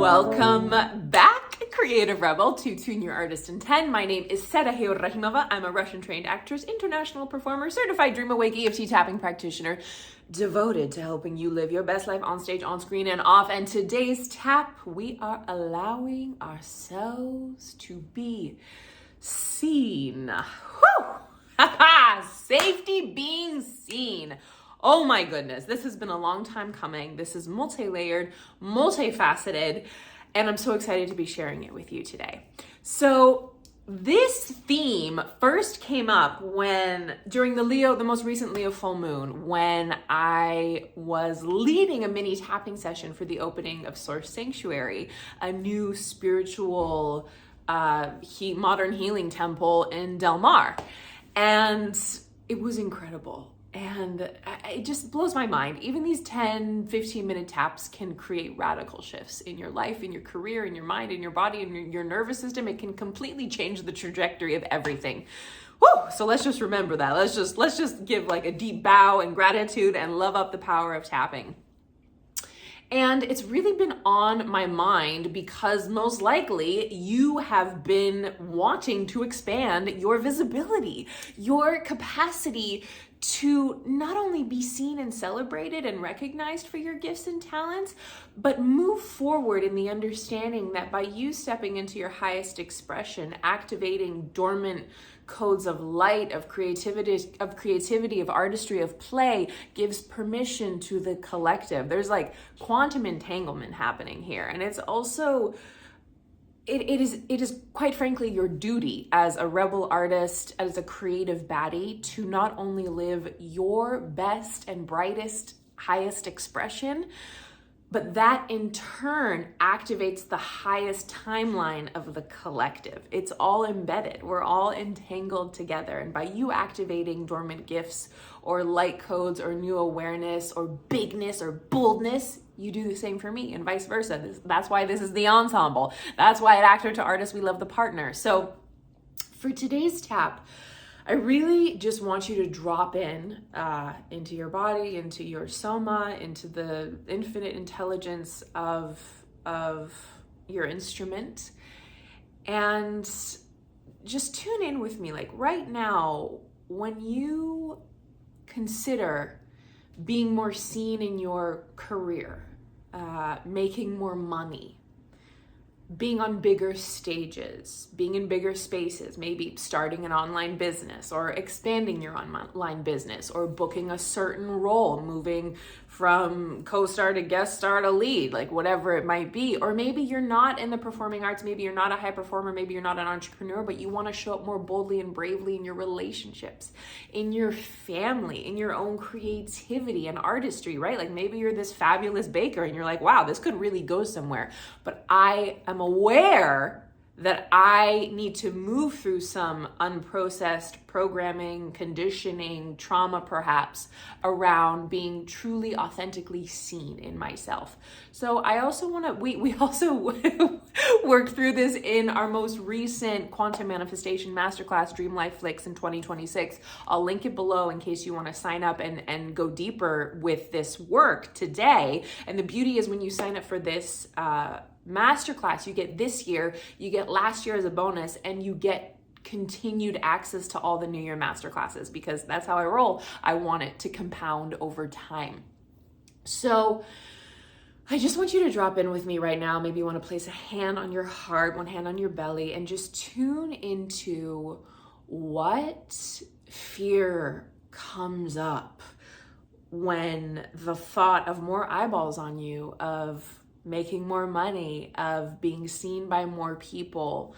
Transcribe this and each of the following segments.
Welcome back, Creative Rebel, to Tune Your Artist in 10. My name is Serahio Rahimova. I'm a Russian-trained actress, international performer, certified Dream Awake EFT tapping practitioner, devoted to helping you live your best life on stage, on screen, and off. And today's tap, we are allowing ourselves to be seen. Whew! Safety being seen. Oh my goodness, this has been a long time coming. This is multi-layered, multifaceted, and I'm so excited to be sharing it with you today. So this theme first came up during the most recent Leo full moon, when I was leading a mini tapping session for the opening of Source Sanctuary, a new spiritual modern healing temple in Del Mar. And it was incredible. And it just blows my mind. Even these 10, 15-minute taps can create radical shifts in your life, in your career, in your mind, in your body, in your nervous system. It can completely change the trajectory of everything. Woo! So let's just remember that. Let's just give like a deep bow and gratitude and love up the power of tapping. And it's really been on my mind because most likely you have been wanting to expand your visibility, your capacity to not only be seen and celebrated and recognized for your gifts and talents, but move forward in the understanding that by you stepping into your highest expression, activating dormant codes of light, of creativity, of artistry, of play, gives permission to the collective. There's like quantum entanglement happening here. And it's also, it is quite frankly your duty as a rebel artist, as a creative baddie, to not only live your best and brightest, highest expression, but that in turn activates the highest timeline of the collective. It's all embedded. We're all entangled together. And by you activating dormant gifts or light codes or new awareness or bigness or boldness, you do the same for me and vice versa. That's why this is the ensemble. That's why at Actor to Artist, we love the partner. So for today's tap, I really just want you to drop into your body, into your soma, into the infinite intelligence of your instrument, and just tune in with me. Like right now, when you consider being more seen in your career, making more money, being on bigger stages, being in bigger spaces, maybe starting an online business or expanding your online business or booking a certain role, moving from co-star to guest star to lead, like whatever it might be. Or maybe you're not in the performing arts, maybe you're not a high performer, maybe you're not an entrepreneur, but you want to show up more boldly and bravely in your relationships, in your family, in your own creativity and artistry, right? Like maybe you're this fabulous baker and you're like, wow, this could really go somewhere. But I am aware that I need to move through some unprocessed programming, conditioning, trauma perhaps, around being truly authentically seen in myself. So I also want to, we also worked through this in our most recent Quantum Manifestation Masterclass, Dream Life Flicks in 2026. I'll link it below in case you want to sign up and go deeper with this work today. And the beauty is when you sign up for this masterclass, you get this year, you get last year as a bonus, and you get continued access to all the New Year masterclasses, because that's how I roll. I want it to compound over time. So I just want you to drop in with me right now. Maybe you want to place a hand on your heart, one hand on your belly, and just tune into what fear comes up when the thought of more eyeballs on you, of making more money, of being seen by more people,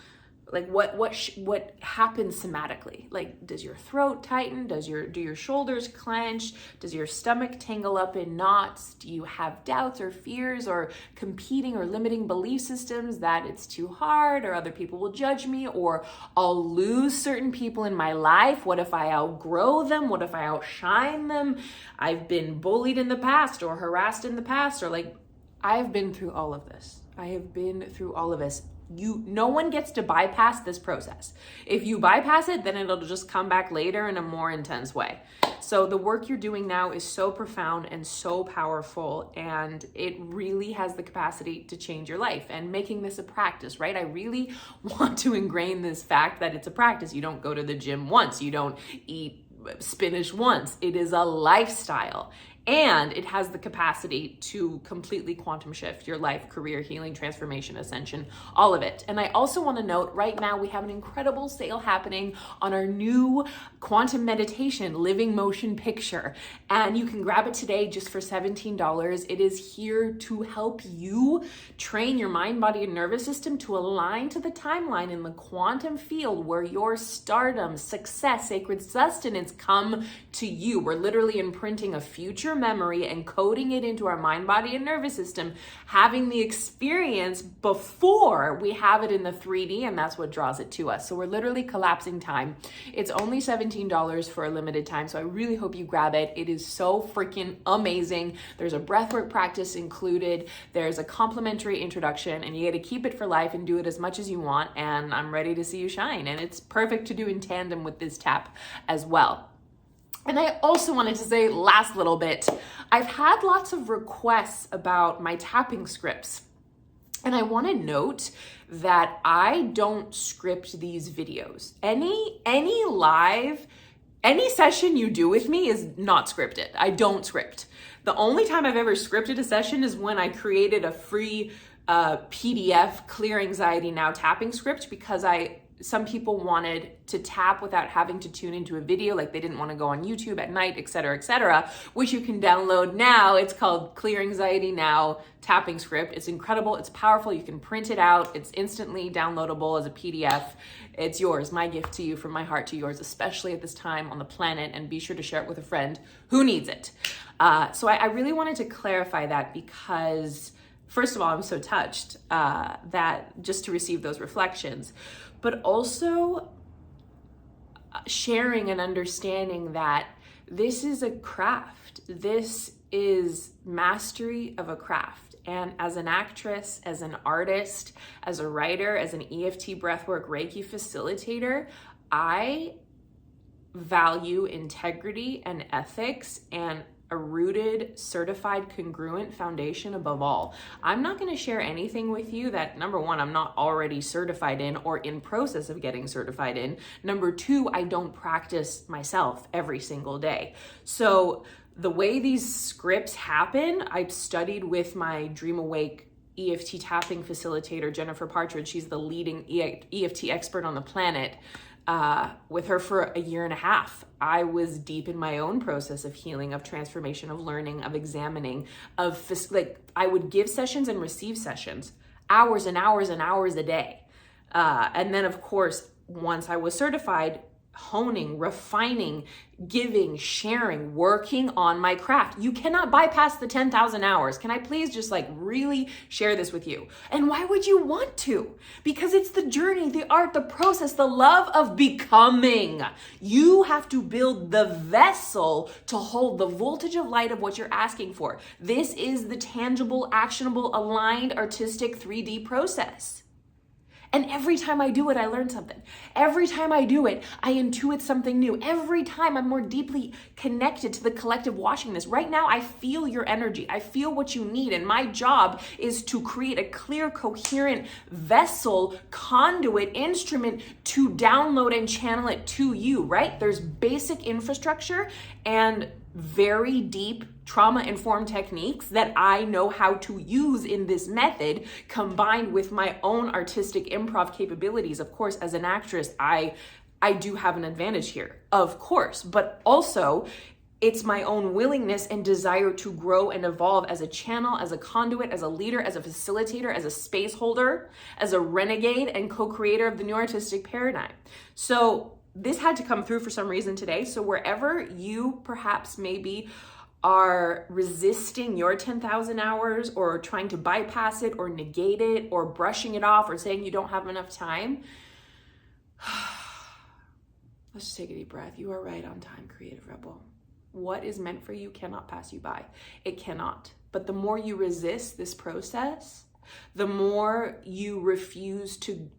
like what happens somatically? Like, does your throat tighten? Do your shoulders clench? Does your stomach tangle up in knots? Do you have doubts or fears or competing or limiting belief systems that it's too hard, or other people will judge me, or I'll lose certain people in my life? What if I outgrow them? What if I outshine them? I've been bullied in the past or harassed in the past, or like, I've been through all of this. I have been through all of this. No one gets to bypass this process. If you bypass it, then it'll just come back later in a more intense way. So the work you're doing now is so profound and so powerful, and it really has the capacity to change your life. And making this a practice, right? I really want to ingrain this fact that it's a practice. You don't go to the gym once, you don't eat spinach once. It is a lifestyle. And it has the capacity to completely quantum shift your life, career, healing, transformation, ascension, all of it. And I also want to note right now we have an incredible sale happening on our new quantum meditation, Living Motion Picture. And you can grab it today just for $17. It is here to help you train your mind, body, and nervous system to align to the timeline in the quantum field where your stardom, success, sacred sustenance come to you. We're literally imprinting a future memory and coding it into our mind, body, and nervous system, having the experience before we have it in the 3D, and that's what draws it to us. So we're literally collapsing time. It's only $17 for a limited time, so I really hope you grab it. It is so freaking amazing. There's a breathwork practice included. There's a complimentary introduction, and you get to keep it for life and do it as much as you want, and I'm ready to see you shine. And it's perfect to do in tandem with this tap as well. And I also wanted to say, last little bit, I've had lots of requests about my tapping scripts. And I want to note that I don't script these videos. Any session you do with me is not scripted. I don't script. The only time I've ever scripted a session is when I created a free PDF Clear Anxiety Now tapping script, because some people wanted to tap without having to tune into a video, like they didn't want to go on YouTube at night, etc., which you can download now. It's called Clear Anxiety Now tapping script. It's incredible. It's powerful. You can print it out. It's instantly downloadable as a PDF. It's yours. My gift to you, from my heart to yours, especially at this time on the planet, and be sure to share it with a friend who needs it. So I really wanted to clarify that, because first of all, I'm so touched that just to receive those reflections, but also sharing and understanding that this is a craft. This is mastery of a craft. And as an actress, as an artist, as a writer, as an EFT breathwork Reiki facilitator, I value integrity and ethics and a rooted, certified, congruent foundation above all. I'm not going to share anything with you that, number one, I'm not already certified in or in process of getting certified in. Number two, I don't practice myself every single day. So the way these scripts happen, I've studied with my Dream Awake EFT tapping facilitator, Jennifer Partridge. She's the leading EFT expert on the planet. With her for a year and a half. I was deep in my own process of healing, of transformation, of learning, of examining, I would give sessions and receive sessions, hours and hours and hours a day. And then of course, once I was certified, honing, refining, giving, sharing, working on my craft. You cannot bypass the 10,000 hours. Can I please just really share this with you? And why would you want to? Because it's the journey, the art, the process, the love of becoming. You have to build the vessel to hold the voltage of light of what you're asking for. This is the tangible, actionable, aligned, artistic 3D process. And every time I do it, I learn something. Every time I do it, I intuit something new. Every time I'm more deeply connected to the collective watchingness. Right now, I feel your energy. I feel what you need. And my job is to create a clear, coherent vessel, conduit, instrument to download and channel it to you, right? There's basic infrastructure and very deep trauma-informed techniques that I know how to use in this method, combined with my own artistic improv capabilities. Of course, as an actress, I do have an advantage here, of course, but also it's my own willingness and desire to grow and evolve as a channel, as a conduit, as a leader, as a facilitator, as a space holder, as a renegade and co-creator of the new artistic paradigm. So this had to come through for some reason today. So wherever you perhaps maybe are resisting your 10,000 hours, or trying to bypass it or negate it or brushing it off or saying you don't have enough time, let's just take a deep breath. You are right on time, creative rebel. What is meant for you cannot pass you by. It cannot. But the more you resist this process, The more you refuse to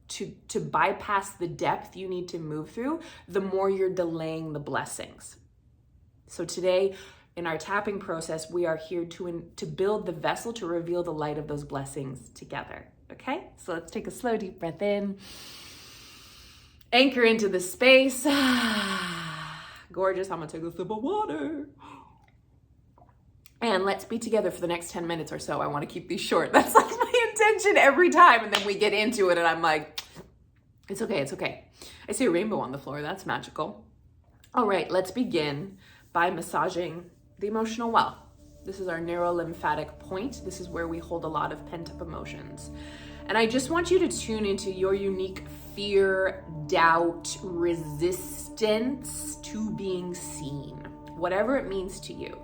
bypass the depth you need to move through, the more you're delaying the blessings. So today, in our tapping process, we are here to build the vessel to reveal the light of those blessings together. Okay? So let's take a slow, deep breath in. Anchor into the space. Gorgeous. I'm gonna take a sip of water. And let's be together for the next 10 minutes or so. I want to keep these short. That's like my intention every time. And then we get into it and I'm like, it's okay, it's okay. I see a rainbow on the floor. That's magical. All right, let's begin by massaging the emotional well. This is our neurolymphatic point. This is where we hold a lot of pent-up emotions. And I just want you to tune into your unique fear, doubt, resistance to being seen, whatever it means to you.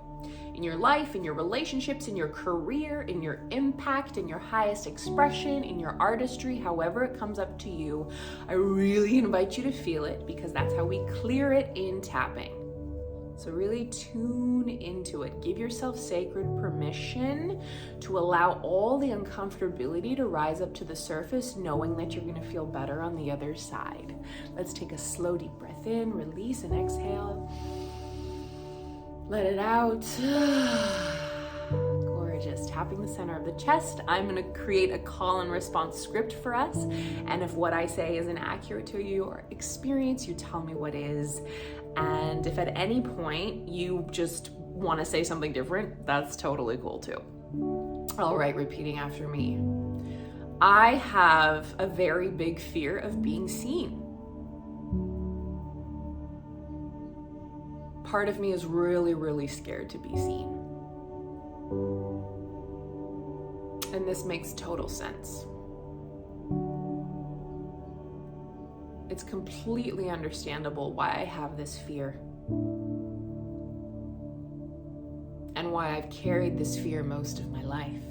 In your life, in your relationships, in your career, in your impact, in your highest expression, in your artistry, however it comes up to you, I really invite you to feel it because that's how we clear it in tapping. So really tune into it. Give yourself sacred permission to allow all the uncomfortability to rise up to the surface, knowing that you're going to feel better on the other side. Let's take a slow, deep breath in, release and exhale. Let it out. Gorgeous. Tapping the center of the chest. I'm going to create a call and response script for us. And if what I say is inaccurate to your experience, you tell me what is. And if at any point you just want to say something different, that's totally cool too. All right, repeating after me. I have a very big fear of being seen. Part of me is really, really scared to be seen. And this makes total sense. It's completely understandable why I have this fear. And why I've carried this fear most of my life.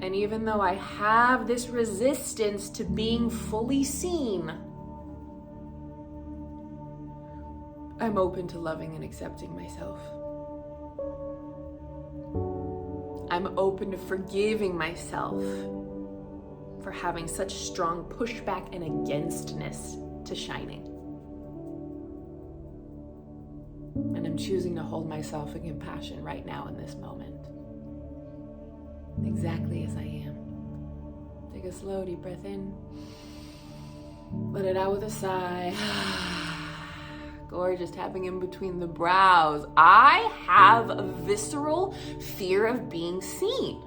And even though I have this resistance to being fully seen, I'm open to loving and accepting myself. I'm open to forgiving myself for having such strong pushback and againstness to shining. And I'm choosing to hold myself in compassion right now in this moment. Exactly as I am. Take a slow, deep breath in. Let it out with a sigh. Gorgeous, tapping in between the brows. I have a visceral fear of being seen.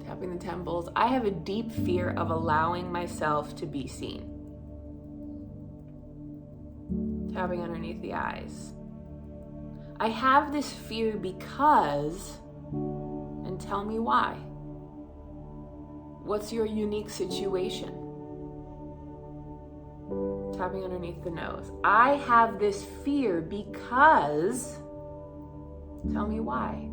Tapping the temples. I have a deep fear of allowing myself to be seen. Tapping underneath the eyes. I have this fear because, and tell me why. What's your unique situation? Tapping underneath the nose. I have this fear because, tell me why.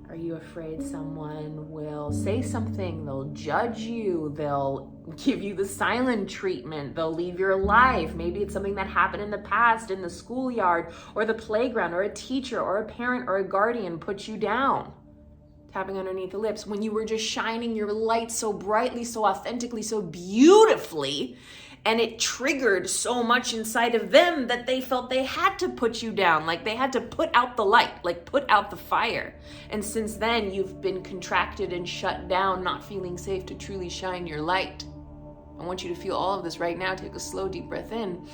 Are you afraid someone will say something, they'll judge you, they'll give you the silent treatment, they'll leave your life? Maybe it's something that happened in the past in the schoolyard or the playground, or a teacher or a parent or a guardian put you down. Tapping underneath the lips, when you were just shining your light so brightly, so authentically, so beautifully, and it triggered so much inside of them that they felt they had to put you down, like they had to put out the light, like put out the fire. And since then, you've been contracted and shut down, not feeling safe to truly shine your light. I want you to feel all of this right now. Take a slow, deep breath in.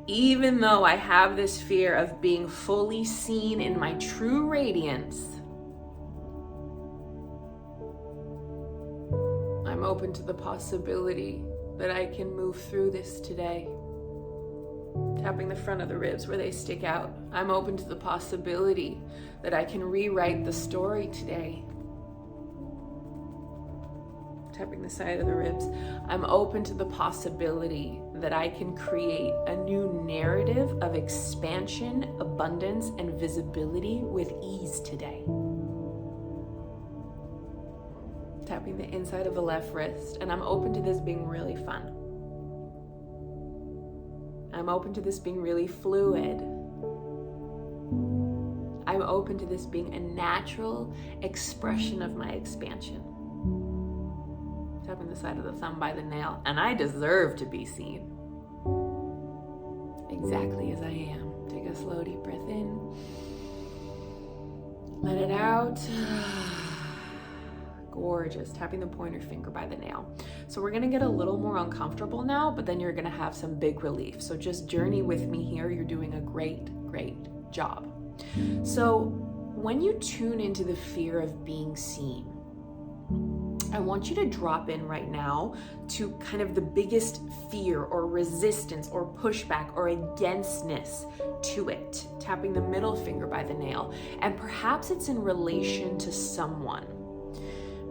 Even though I have this fear of being fully seen in my true radiance, I'm open to the possibility that I can move through this today. Tapping the front of the ribs where they stick out. I'm open to the possibility that I can rewrite the story today. Tapping the side of the ribs. I'm open to the possibility that I can create a new narrative of expansion, abundance, and visibility with ease today. Tapping the inside of the left wrist, and I'm open to this being really fun. I'm open to this being really fluid. I'm open to this being a natural expression of my expansion. Tapping the side of the thumb by the nail. And I deserve to be seen exactly as I am. Take a slow, deep breath in. Let it out. Gorgeous. Tapping the pointer finger by the nail. So we're going to get a little more uncomfortable now, but then you're going to have some big relief. So just journey with me here. You're doing a great, great job. So when you tune into the fear of being seen, I want you to drop in right now to kind of the biggest fear or resistance or pushback or againstness to it. Tapping the middle finger by the nail. And perhaps it's in relation to someone.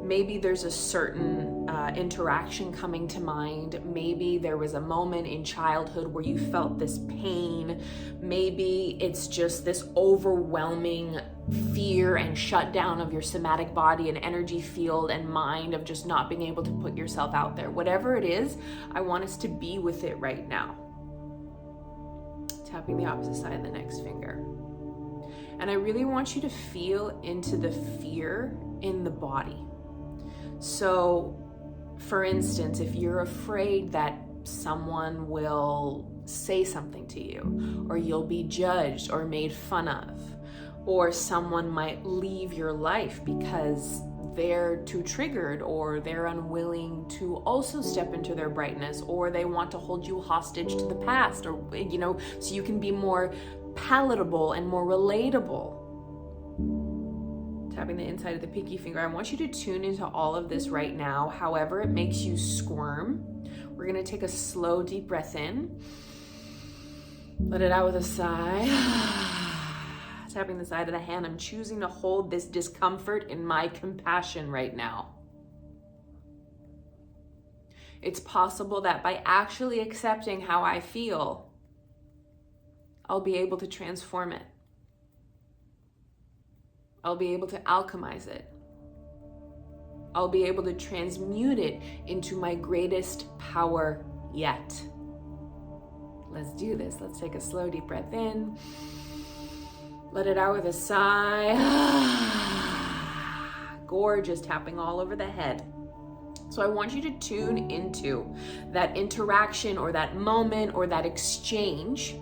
Maybe there's a certain interaction coming to mind. Maybe there was a moment in childhood where you felt this pain. Maybe it's just this overwhelming fear and shutdown of your somatic body and energy field and mind of just not being able to put yourself out there. Whatever it is, I want us to be with it right now. Tapping the opposite side of the next finger. And I really want you to feel into the fear in the body. So, for instance, if you're afraid that someone will say something to you, or you'll be judged or made fun of, or someone might leave your life because they're too triggered, or they're unwilling to also step into their brightness, or they want to hold you hostage to the past, or, so you can be more palatable and more relatable. Tapping the inside of the pinky finger. I want you to tune into all of this right now. However it makes you squirm. We're going to take a slow, deep breath in. Let it out with a sigh. Tapping the side of the hand. I'm choosing to hold this discomfort in my compassion right now. It's possible that by actually accepting how I feel, I'll be able to transform it. I'll be able to alchemize it. I'll be able to transmute it into my greatest power yet. Let's do this. Let's take a slow, deep breath in. Let it out with a sigh. Gorgeous, tapping all over the head. So I want you to tune into that interaction or that moment or that exchange.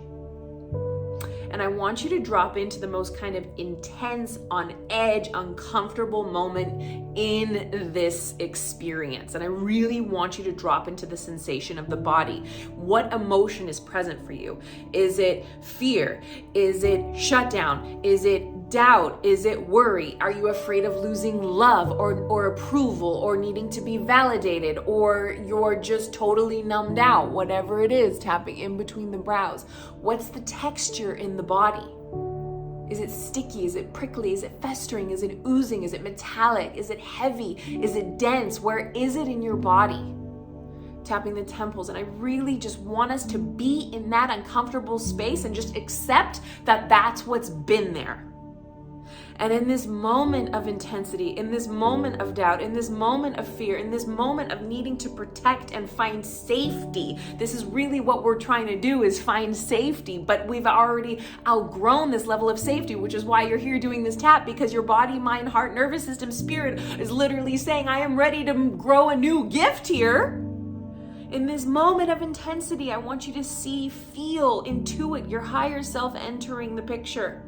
And I want you to drop into the most kind of intense, on edge, uncomfortable moment in this experience. And I really want you to drop into the sensation of the body. What emotion is present for you? Is it fear? Is it shutdown? Is it doubt? Is it worry? Are you afraid of losing love or approval or needing to be validated, or you're just totally numbed out? Whatever it is, tapping in between the brows. What's the texture in the body? Is it sticky? Is it prickly? Is it festering? Is it oozing? Is it metallic? Is it heavy? Is it dense? Where is it in your body? Tapping the temples. And I really just want us to be in that uncomfortable space and just accept that that's what's been there. And in this moment of intensity, in this moment of doubt, in this moment of fear, in this moment of needing to protect and find safety, this is really what we're trying to do, is find safety. But we've already outgrown this level of safety, which is why you're here doing this tap, because your body, mind, heart, nervous system, spirit is literally saying, I am ready to grow a new gift here. In this moment of intensity, I want you to see, feel, intuit your higher self entering the picture.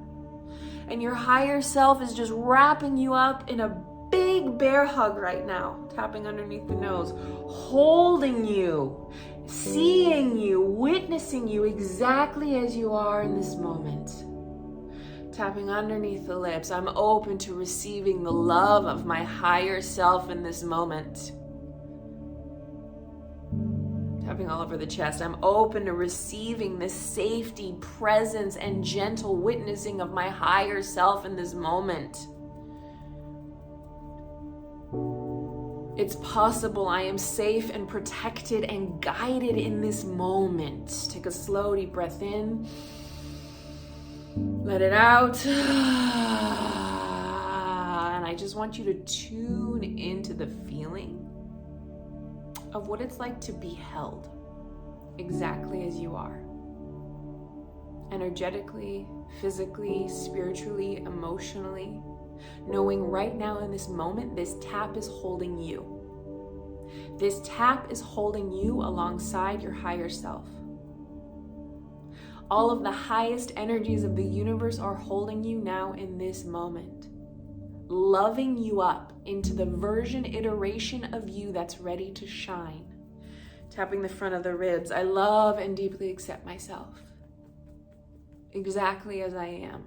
And your higher self is just wrapping you up in a big bear hug right now, tapping underneath the nose, holding you, seeing you, witnessing you exactly as you are in this moment. Tapping underneath the lips. I'm open to receiving the love of my higher self in this moment. Tapping all over the chest. I'm open to receiving this safety, presence, and gentle witnessing of my higher self in this moment. It's possible I am safe and protected and guided in this moment. Take a slow, deep breath in. Let it out. And I just want you to tune into the feeling of what it's like to be held exactly as you are. energetically, physically, spiritually, emotionally, knowing right now in this moment, this tap is holding you. This tap is holding you alongside your higher self. All of the highest energies of the universe are holding you now in this moment, loving you up into the iteration of you that's ready to shine. Tapping the front of the ribs. I love and deeply accept myself exactly as I am.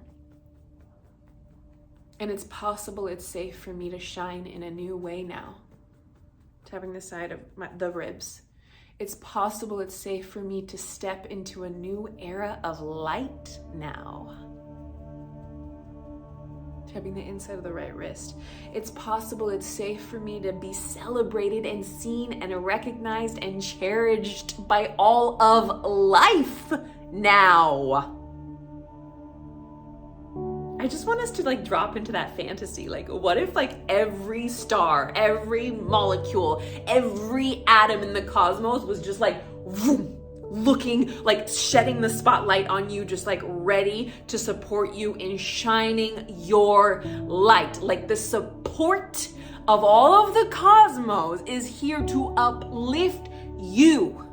And it's possible, it's safe for me to shine in a new way now. Tapping the side of the ribs. It's possible, it's safe for me to step into a new era of light now. Tapping the inside of the right wrist. It's possible, it's safe for me to be celebrated and seen and recognized and cherished by all of life now. I just want us to like drop into that fantasy. Like, what if like every star, every molecule, every atom in the cosmos was just like vroom, looking, like shedding the spotlight on you, just like ready to support you in shining your light. Like the support of all of the cosmos is here to uplift you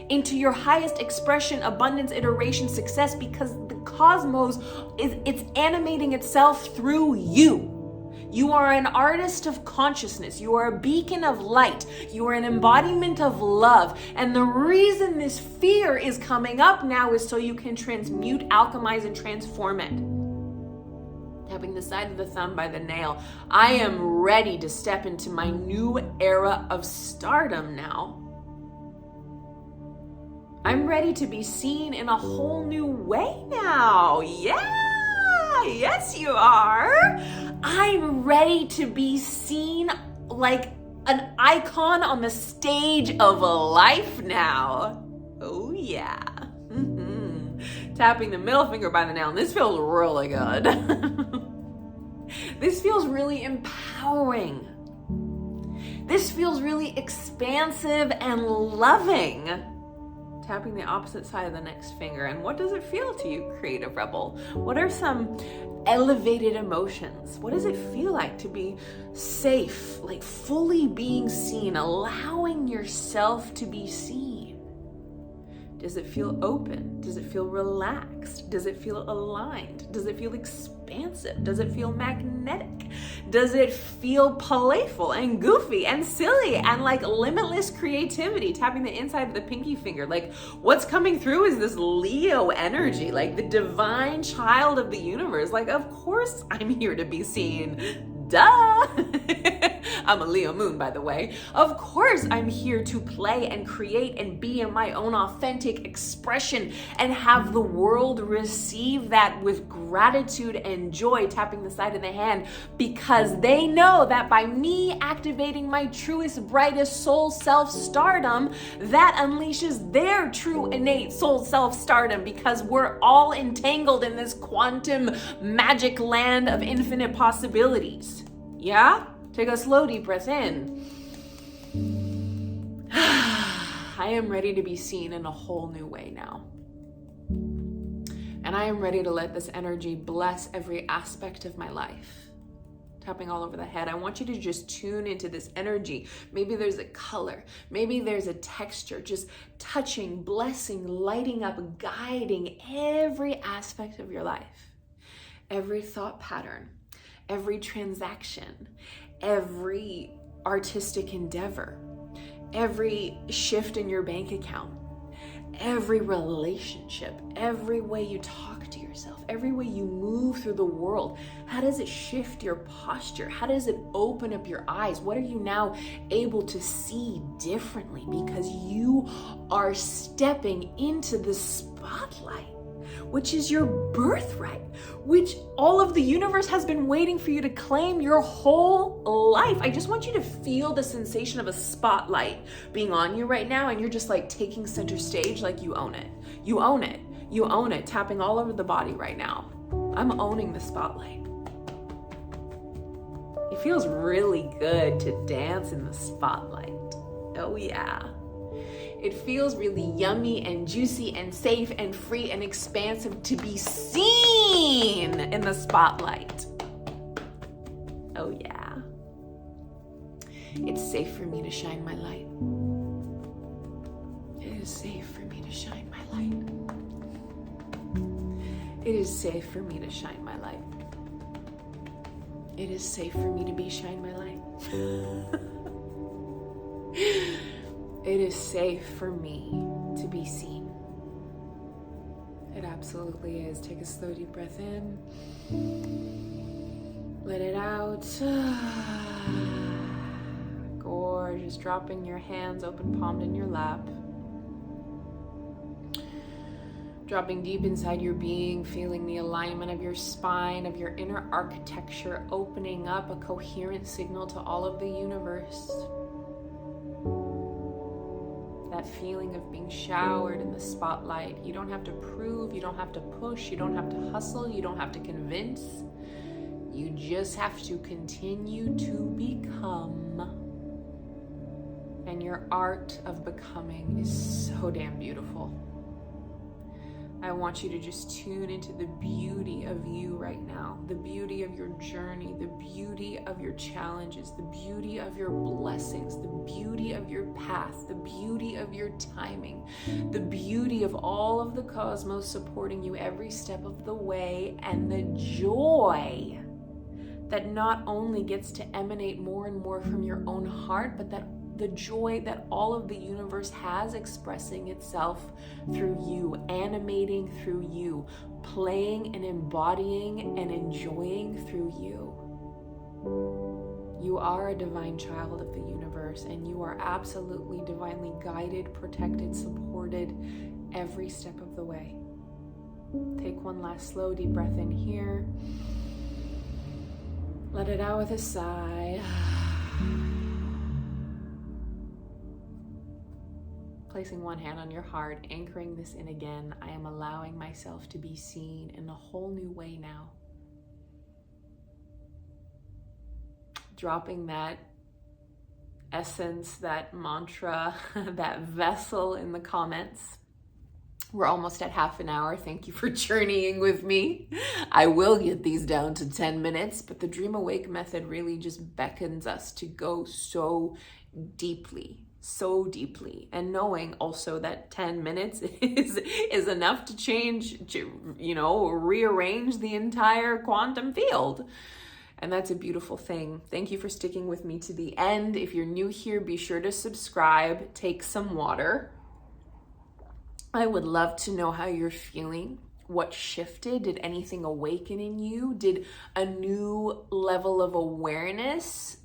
into your highest expression, abundance, iteration, success, because the cosmos it's animating itself through you. You are an artist of consciousness. You are a beacon of light. You are an embodiment of love. And the reason this fear is coming up now is so you can transmute, alchemize, and transform it. Tapping the side of the thumb by the nail. I am ready to step into my new era of stardom now. I'm ready to be seen in a whole new way now. Yeah, yes you are. I'm ready to be seen like an icon on the stage of life now. Oh yeah. Tapping the middle finger by the nail. And this feels really good. This feels really empowering. This feels really expansive and loving. Tapping the opposite side of the next finger. And what does it feel to you, creative rebel? What are some elevated emotions? What does it feel like to be safe, like fully being seen, allowing yourself to be seen? Does it feel open? Does it feel relaxed? Does it feel aligned? Does it feel expansive? Does it feel magnetic? Does it feel playful and goofy and silly and like limitless creativity? Tapping the inside of the pinky finger. Like what's coming through is this Leo energy, like the divine child of the universe. Like, of course I'm here to be seen. Duh. I'm a Leo moon, by the way. Of course I'm here to play and create and be in my own authentic expression and have the world receive that with gratitude and joy. Tapping the side of the hand, because they know that by me activating my truest, brightest soul self-stardom, that unleashes their true innate soul self-stardom, because we're all entangled in this quantum magic land of infinite possibilities. Yeah? Take a slow deep breath in. I am ready to be seen in a whole new way now. And I am ready to let this energy bless every aspect of my life. Tapping all over the head. I want you to just tune into this energy. Maybe there's a color. Maybe there's a texture. Just touching, blessing, lighting up, guiding every aspect of your life. Every thought pattern. Every transaction, every artistic endeavor, every shift in your bank account, every relationship, every way you talk to yourself, every way you move through the world. How does it shift your posture? How does it open up your eyes? What are you now able to see differently because you are stepping into the spotlight, which is your birthright, which all of the universe has been waiting for you to claim your whole life. I just want you to feel the sensation of a spotlight being on you right now, and you're just like taking center stage like you own it. You own it. You own it. Tapping all over the body right now. I'm owning the spotlight. It feels really good to dance in the spotlight. Oh yeah. It feels really yummy and juicy and safe and free and expansive to be seen in the spotlight. Oh yeah. It's safe for me to shine my light. It is safe for me to shine my light. It is safe for me to shine my light. It is safe for me to be shine my light. It is safe for me to be seen. It absolutely is. Take a slow, deep breath in. Let it out. Gorgeous. Dropping your hands open palmed in your lap. Dropping deep inside your being, feeling the alignment of your spine, of your inner architecture, opening up a coherent signal to all of the universe. That feeling of being showered in the spotlight. You don't have to prove, you don't have to push, you don't have to hustle, you don't have to convince. You just have to continue to become. And your art of becoming is so damn beautiful. I want you to just tune into the beauty of you right now, the beauty of your journey, the beauty of your challenges, the beauty of your blessings, the beauty of your path, the beauty of your timing, the beauty of all of the cosmos supporting you every step of the way, and the joy that not only gets to emanate more and more from your own heart, but that the joy that all of the universe has expressing itself through you, animating through you, playing and embodying and enjoying through you. You are a divine child of the universe, and you are absolutely divinely guided, protected, supported every step of the way. Take one last slow, deep breath in here. Let it out with a sigh. Placing one hand on your heart, anchoring this in again. I am allowing myself to be seen in a whole new way now. Dropping that essence, that mantra, that vessel in the comments. We're almost at half an hour. Thank you for journeying with me. I will get these down to 10 minutes, but the Dream Awake method really just beckons us to go so deeply, and knowing also that 10 minutes is enough to change, rearrange the entire quantum field. And that's a beautiful thing. Thank you for sticking with me to the end. If you're new here, be sure to subscribe, take some water. I would love to know how you're feeling. What shifted? Did anything awaken in you? Did a new level of awareness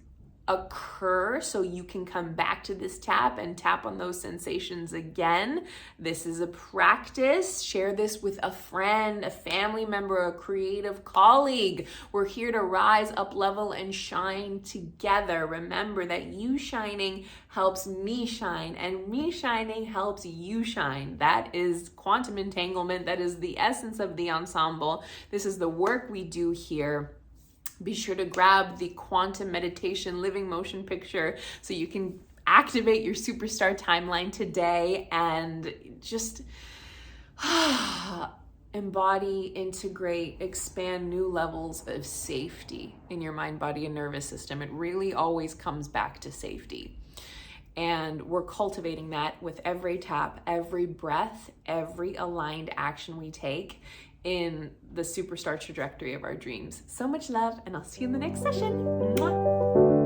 occur so you can come back to this tap and tap on those sensations again? This is a practice. Share this with a friend, a family member, a creative colleague. We're here to rise, up, level, and shine together. Remember that you shining helps me shine, and me shining helps you shine. That is quantum entanglement. That is the essence of the ensemble. This is the work we do here. Be sure to grab the quantum meditation living motion picture so you can activate your superstar timeline today and just embody, integrate, expand new levels of safety in your mind, body, and nervous system. It really always comes back to safety. And we're cultivating that with every tap, every breath, every aligned action we take in the superstar trajectory of our dreams. So much love, and I'll see you in the next session. Mwah.